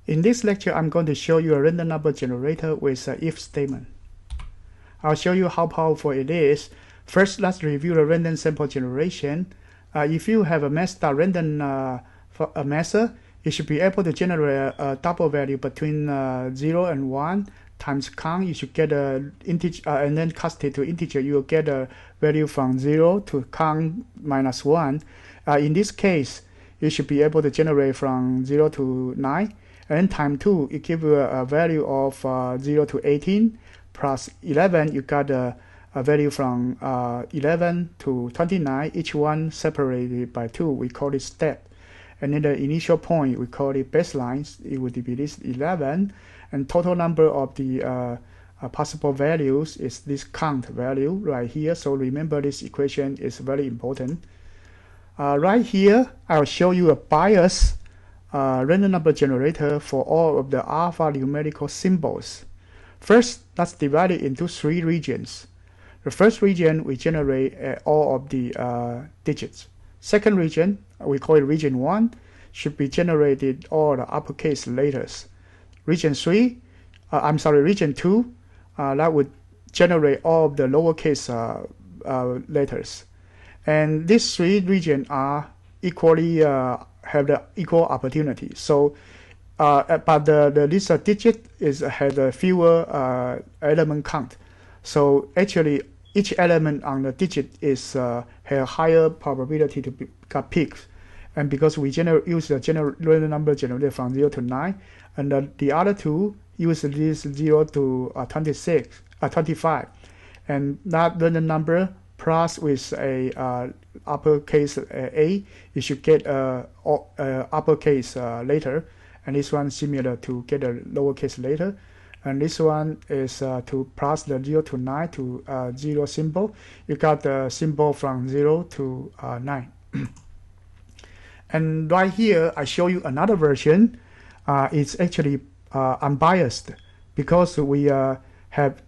In this lecture, I'm going to show you a random number generator with an if statement. I'll show you how powerful it is. First, let's review the random sample generation. If you have a random method, you should be able to generate a double value between 0 and 1 times count. You should get an integer and then cast it to integer. You will get a value from 0 to count minus 1. In this case, you should be able to generate from 0 to 9. And then time 2, it gives you a value of 0 to 18 plus 11. You got a value from 11 to 29, each one separated by 2. We call it step. And then the initial point, we call it baseline. It would be this 11. And total number of the possible values is this count value right here. So remember, this equation is very important. Right here, I'll show you a bias random number generator for all of the alphanumerical symbols. First, let's divide it into 3 regions. The first region, we generate all of the digits. Second region, we call it region 1, should be generated all the uppercase letters. Region 2, that would generate all of the lowercase letters. And these 3 regions are equally have the equal opportunity. So, but this digit has a fewer element count. So actually, each element on the digit is have a higher probability to get picked. And because we use the random number generator from 0 to 9, and the other 2 use this 0 to 25, and that random number plus with a uppercase A, you should get uppercase later, and this one similar to get a lowercase later, and this one is to plus the 0 to 9 to 0 symbol. You got the symbol from 0 to 9. And right here, I show you another version. It's actually unbiased because we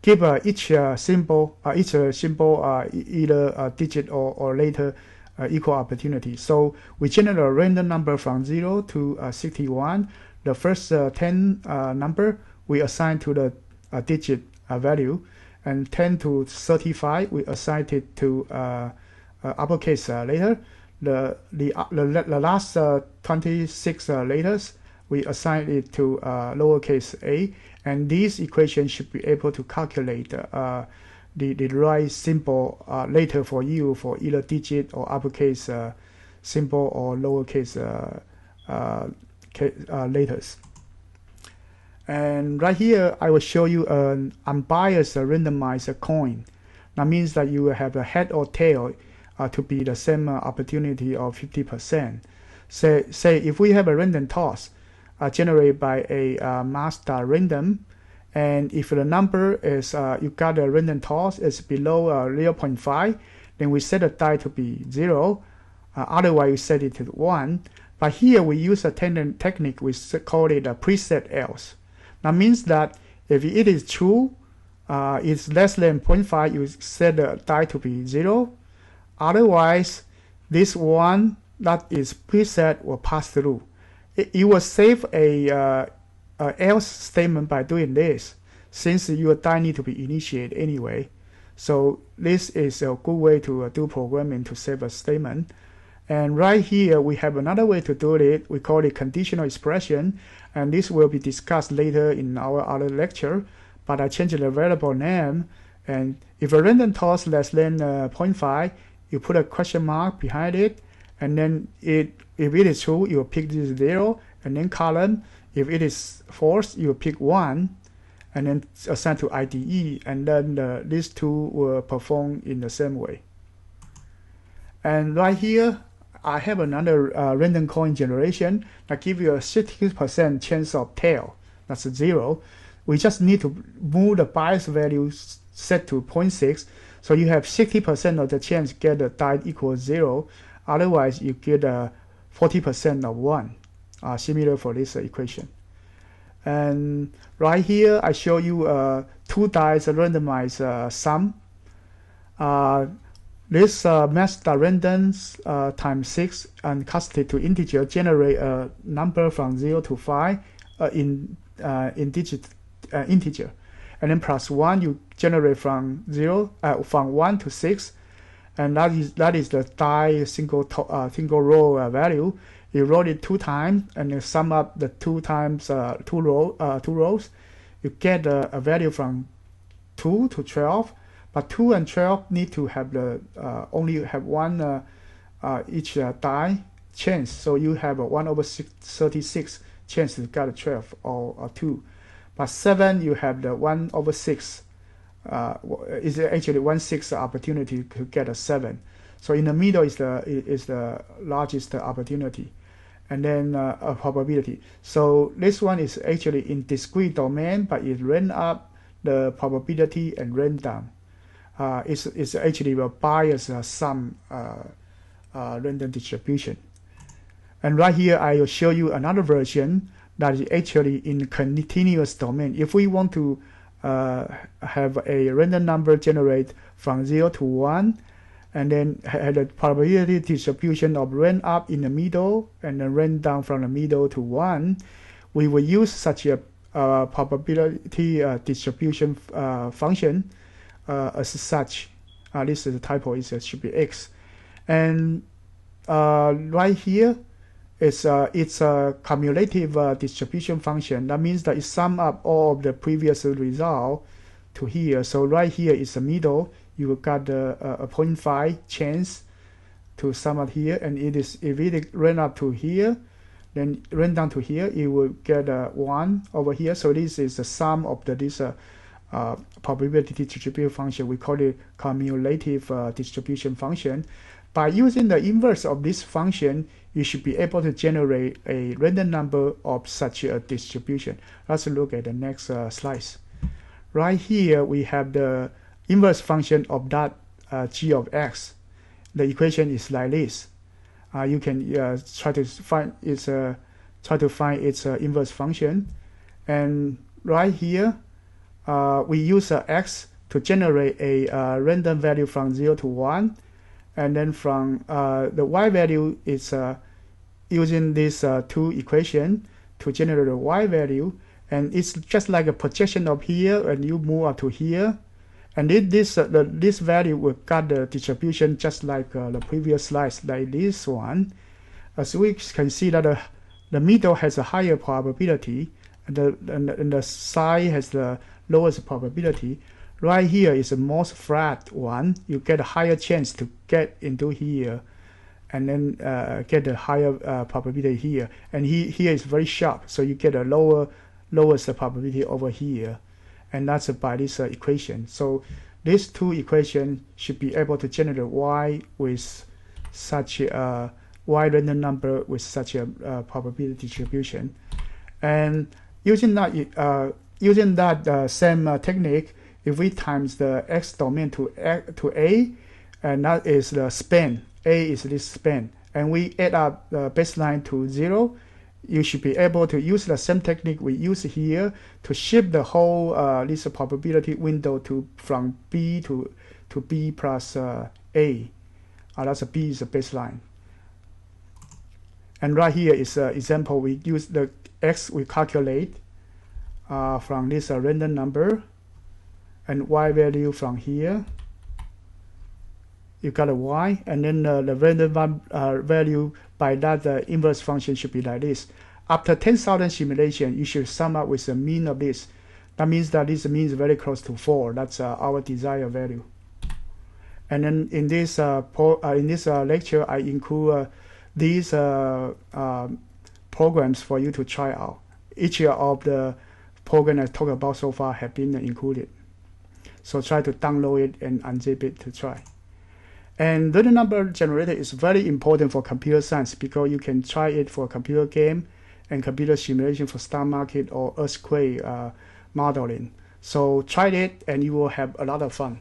give each symbol either a digit or later equal opportunity. So we generate a random number from 0 to 61. The first 10 number we assign to the digit value, and 10 to 35 we assign it to uppercase later. The last 26 letters we assign it to lowercase a, and these equations should be able to calculate the right symbol later for you for either digit or uppercase symbol or lowercase letters. And right here, I will show you an unbiased randomized coin. That means that you will have a head or tail to be the same opportunity of 50%. Say if we have a random toss generated by a master random, and if the number is you got a random toss is below 0.5, then we set the die to be 0. Otherwise, we set it to 1. But here we use a technique we call it a preset else. That means that if it is true, it's less than 0.5, you set the die to be 0. Otherwise, this one that is preset will pass through. You will save a else statement by doing this, since your die need to be initiated anyway. So this is a good way to do programming to save a statement. And right here we have another way to do it. We call it conditional expression, and this will be discussed later in our other lecture. But I changed the variable name, and if a random toss less than 0.5, you put a question mark behind it, and then if it is true, you will pick this 0, and then column. If it is false, you will pick 1, and then assign to IDE, and then these two will perform in the same way. And right here, I have another random coin generation that gives you a 60% chance of tail. That's 0. We just need to move the bias value set to 0.6, so you have 60% of the chance to get a die equals 0. Otherwise, you get 40% of 1, similar for this equation. And right here, I show you 2 dice randomized sum. This master randoms times 6 and cast it to integer generate a number from 0 to 5 integer, and then plus 1 you generate from from 1 to 6, and that is the die single row value. You roll it 2 times, and you sum up the 2 times 2 rows. You get a value from 2 to 12, but 2 and 12 need to have the only have one each die chance. So you have a 1/36 chance to get a 12 or 2. But 7 you have the 1/6. Is actually 1/6 opportunity to get a 7. So in the middle is the largest opportunity, and then a probability. So this one is actually in discrete domain, but it ran up the probability and ran down. It's actually a bias sum random distribution. And right here I will show you another version that is actually in continuous domain. If we want to have a random number generate from 0 to 1, and then had a probability distribution of ran up in the middle and then ran down from the middle to 1, we will use such a probability distribution function as such. This is the typo, it should be x. And right here, it's a cumulative distribution function. That means that it sums up all of the previous result to here. So right here is the middle. You got a 0.5 chance to sum up here, and if it ran up to here, then ran down to here, you will get 1 over here. So this is the sum of this probability distribution function. We call it cumulative distribution function. By using the inverse of this function, you should be able to generate a random number of such a distribution. Let's look at the next slides. Right here, we have the inverse function of that g of x. The equation is like this. You can try to find its inverse function, and right here we use x to generate a random value from 0 to 1, and then from the y value is using this 2 equation to generate a y value, and it's just like a projection of here, and you move up to here. And this value will got the distribution just like the previous slides, like this one. As we can see that the middle has a higher probability, and the side has the lowest probability. Right here is the most flat one. You get a higher chance to get into here, and then get a higher probability here. And here is very sharp, so you get a lowest probability over here. And that's by this equation. So these 2 equations should be able to generate y with such a y random number with such a probability distribution. And using that same technique, if we times the x domain to a, and that is the span, a is this span, and we add up the baseline to 0, you should be able to use the same technique we use here to shift the whole this probability window from b to b plus a. That's b is the baseline. And right here is an example. We use the x we calculate from this random number, and y value from here. You got a y, and then the random value by that inverse function should be like this. After 10,000 simulation, you should sum up with the mean of this. That means that this mean is very close to 4. That's our desired value. And then in this lecture, I include these programs for you to try out. Each of the programs I talked about so far have been included. So try to download it and unzip it to try. And random number generator is very important for computer science because you can try it for a computer game and computer simulation for stock market or earthquake modeling. So try it and you will have a lot of fun.